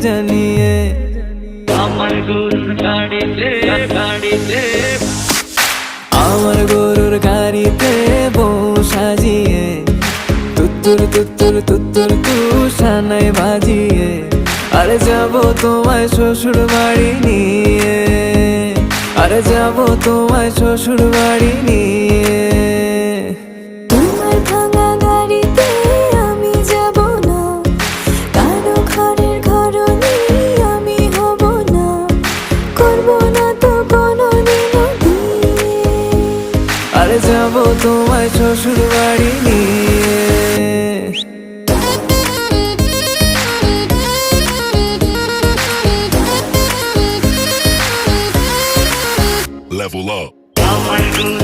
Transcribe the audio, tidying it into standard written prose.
জানিয়ে আমার গরুর গাড়িতে আমার গরুর গাড়িতে বউ সাজিয়ে তুত্তুর তুত্তুর তুত্তুর তুষানায় বাজিয়ে আরে যাবো তোমায় শ্বশুর বাড়ি নিয়ে আরে যাবো তোমায় শ্বশুর বাড়ি নিয়ে তোমার ভাঙা গাড়িতে আমি যাব না, কারো ঘরের ঘরনি আমি হব না, করব না তো কোনোদিনও বিয়ে। আরে যাবো তোমায় শ্বশুর বাড়ি নিয়ে Level up. আমার গরুর